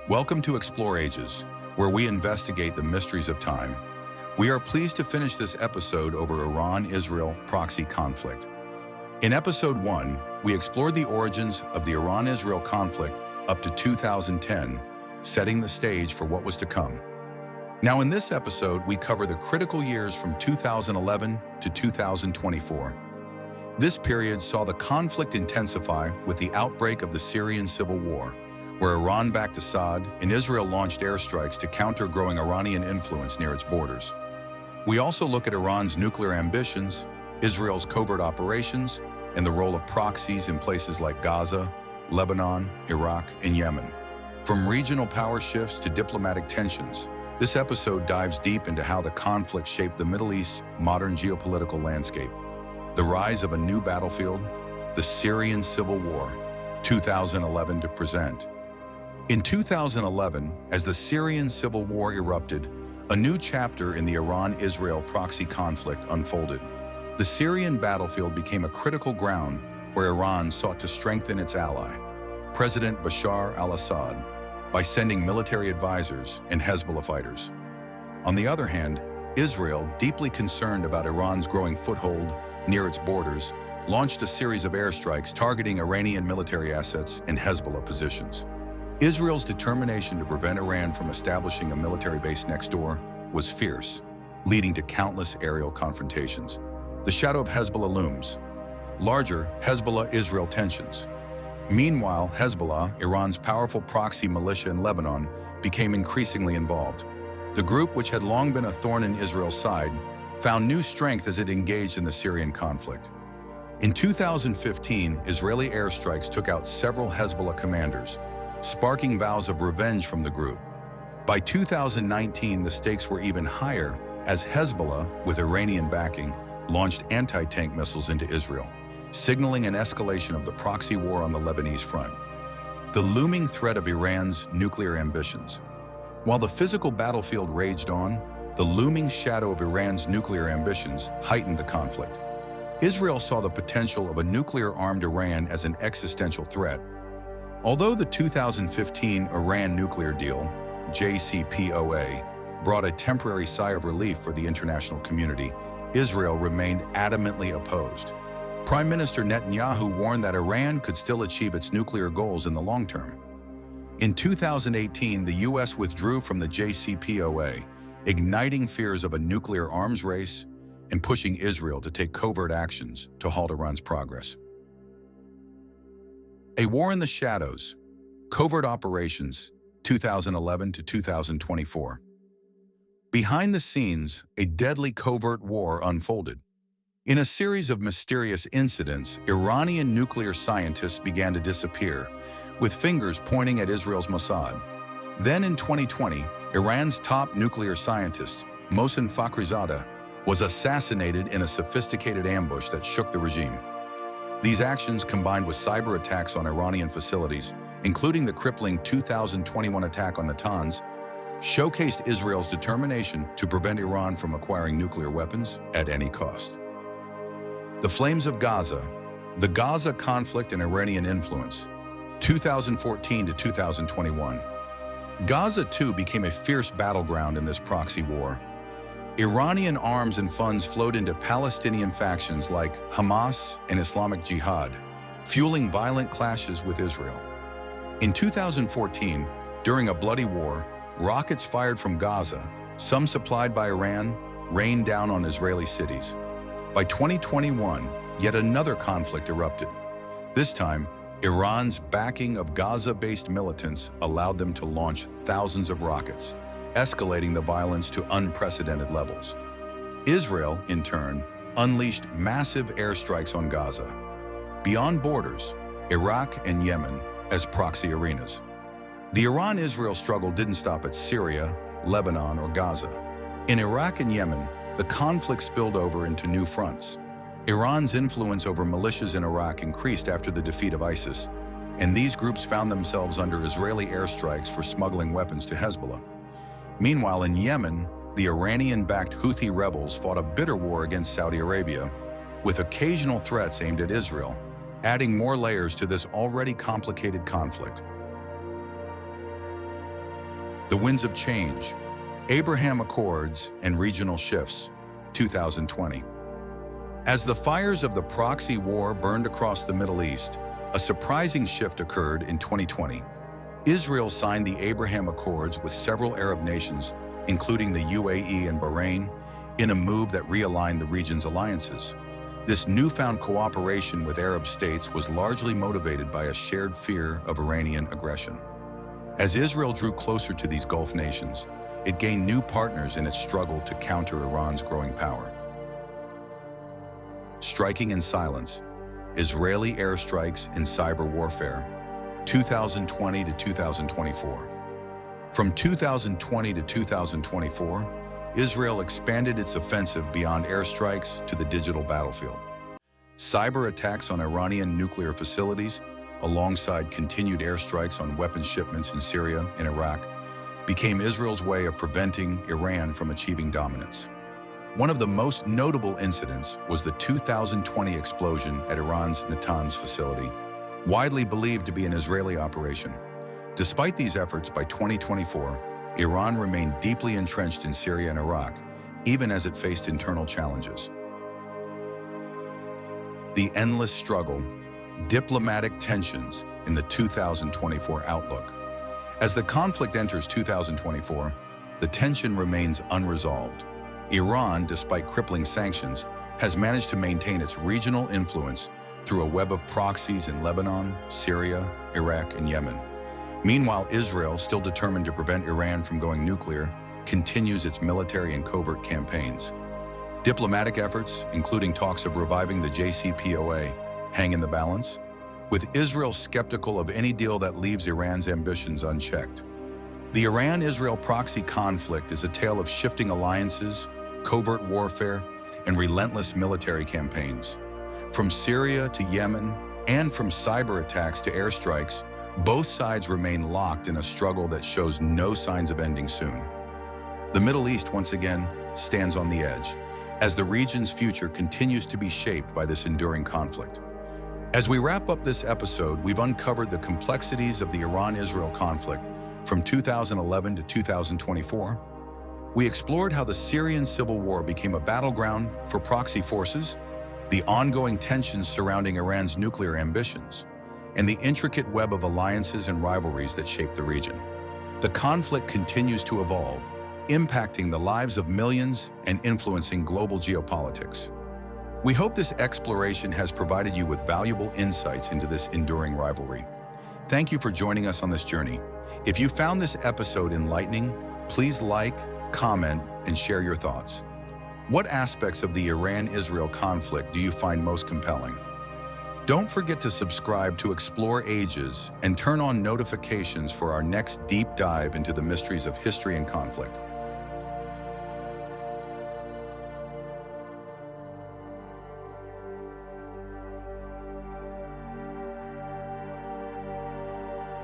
Welcome to Explore Ages, where we investigate the mysteries of time. We are pleased to finish this episode over Iran-Israel proxy conflict. In Episode 1, we explored the origins of the Iran-Israel conflict up to 2010, setting the stage for what was to come. Now in this episode, we cover the critical years from 2011 to 2024. This period saw the conflict intensify with the outbreak of the Syrian civil war, where Iran backed Assad and Israel launched airstrikes to counter growing Iranian influence near its borders. We also look at Iran's nuclear ambitions, Israel's covert operations, and the role of proxies in places like Gaza, Lebanon, Iraq, and Yemen. From regional power shifts to diplomatic tensions, this episode dives deep into how the conflict shaped the Middle East's modern geopolitical landscape. The rise of a new battlefield, the Syrian civil war, 2011 to present. In 2011, as the Syrian civil war erupted, a new chapter in the Iran-Israel proxy conflict unfolded. The Syrian battlefield became a critical ground where Iran sought to strengthen its ally, President Bashar al-Assad, by sending military advisors and Hezbollah fighters. On the other hand, Israel, deeply concerned about Iran's growing foothold near its borders, launched a series of airstrikes targeting Iranian military assets and Hezbollah positions. Israel's determination to prevent Iran from establishing a military base next door was fierce, leading to countless aerial confrontations. The shadow of Hezbollah looms. Larger Hezbollah-Israel tensions. Meanwhile, Hezbollah, Iran's powerful proxy militia in Lebanon, became increasingly involved. The group, which had long been a thorn in Israel's side, found new strength as it engaged in the Syrian conflict. In 2015, Israeli airstrikes took out several Hezbollah commanders, sparking vows of revenge from the group. By 2019, the stakes were even higher as Hezbollah, with Iranian backing, launched anti-tank missiles into Israel, signaling an escalation of the proxy war on the Lebanese front. The looming threat of Iran's nuclear ambitions. While the physical battlefield raged on, the looming shadow of Iran's nuclear ambitions heightened the conflict. Israel saw the potential of a nuclear-armed Iran as an existential threat. Although the 2015 Iran nuclear deal, JCPOA, brought a temporary sigh of relief for the international community, Israel remained adamantly opposed. Prime Minister Netanyahu warned that Iran could still achieve its nuclear goals in the long term. In 2018, the U.S. withdrew from the JCPOA, igniting fears of a nuclear arms race and pushing Israel to take covert actions to halt Iran's progress. A war in the shadows, covert operations, 2011 to 2024. Behind the scenes, a deadly covert war unfolded. In a series of mysterious incidents, Iranian nuclear scientists began to disappear, with fingers pointing at Israel's Mossad. Then in 2020, Iran's top nuclear scientist, Mohsen Fakhrizadeh, was assassinated in a sophisticated ambush that shook the regime. These actions, combined with cyber attacks on Iranian facilities, including the crippling 2021 attack on Natanz, showcased Israel's determination to prevent Iran from acquiring nuclear weapons at any cost. The flames of Gaza, the Gaza conflict and Iranian influence, 2014 to 2021. Gaza, too, became a fierce battleground in this proxy war. Iranian arms and funds flowed into Palestinian factions like Hamas and Islamic Jihad, fueling violent clashes with Israel. In 2014, during a bloody war, rockets fired from Gaza, some supplied by Iran, rained down on Israeli cities. By 2021, yet another conflict erupted. This time, Iran's backing of Gaza-based militants allowed them to launch thousands of rockets, escalating the violence to unprecedented levels. Israel, in turn, unleashed massive airstrikes on Gaza. Beyond borders, Iraq and Yemen as proxy arenas. The Iran-Israel struggle didn't stop at Syria, Lebanon, or Gaza. In Iraq and Yemen, the conflict spilled over into new fronts. Iran's influence over militias in Iraq increased after the defeat of ISIS, and these groups found themselves under Israeli airstrikes for smuggling weapons to Hezbollah. Meanwhile, in Yemen, the Iranian-backed Houthi rebels fought a bitter war against Saudi Arabia, with occasional threats aimed at Israel, adding more layers to this already complicated conflict. The Winds of Change, Abraham Accords and Regional Shifts, 2020. As the fires of the proxy war burned across the Middle East, a surprising shift occurred in 2020. Israel signed the Abraham Accords with several Arab nations, including the UAE and Bahrain, in a move that realigned the region's alliances. This newfound cooperation with Arab states was largely motivated by a shared fear of Iranian aggression. As Israel drew closer to these Gulf nations, it gained new partners in its struggle to counter Iran's growing power. Striking in silence, Israeli airstrikes in cyber warfare, 2020 to 2024. From 2020 to 2024, Israel expanded its offensive beyond airstrikes to the digital battlefield. Cyber attacks on Iranian nuclear facilities, alongside continued airstrikes on weapons shipments in Syria and Iraq, became Israel's way of preventing Iran from achieving dominance. One of the most notable incidents was the 2020 explosion at Iran's Natanz facility, widely believed to be an Israeli operation. Despite these efforts, by 2024, Iran remained deeply entrenched in Syria and Iraq, even as it faced internal challenges. The endless struggle, diplomatic tensions in the 2024 outlook. As the conflict enters 2024, the tension remains unresolved. Iran, despite crippling sanctions, has managed to maintain its regional influence through a web of proxies in Lebanon, Syria, Iraq, and Yemen. Meanwhile, Israel, still determined to prevent Iran from going nuclear, continues its military and covert campaigns. Diplomatic efforts, including talks of reviving the JCPOA, hang in the balance, with Israel skeptical of any deal that leaves Iran's ambitions unchecked. The Iran-Israel proxy conflict is a tale of shifting alliances, covert warfare, and relentless military campaigns. From Syria to Yemen, and from cyber attacks to airstrikes, both sides remain locked in a struggle that shows no signs of ending soon. The Middle East, once again, stands on the edge, as the region's future continues to be shaped by this enduring conflict. As we wrap up this episode, we've uncovered the complexities of the Iran-Israel conflict from 2011 to 2024. We explored how the Syrian civil war became a battleground for proxy forces, the ongoing tensions surrounding Iran's nuclear ambitions, and the intricate web of alliances and rivalries that shape the region. The conflict continues to evolve, impacting the lives of millions and influencing global geopolitics. We hope this exploration has provided you with valuable insights into this enduring rivalry. Thank you for joining us on this journey. If you found this episode enlightening, please like, comment, and share your thoughts. What aspects of the Iran-Israel conflict do you find most compelling? Don't forget to subscribe to Explore Ages and turn on notifications for our next deep dive into the mysteries of history and conflict.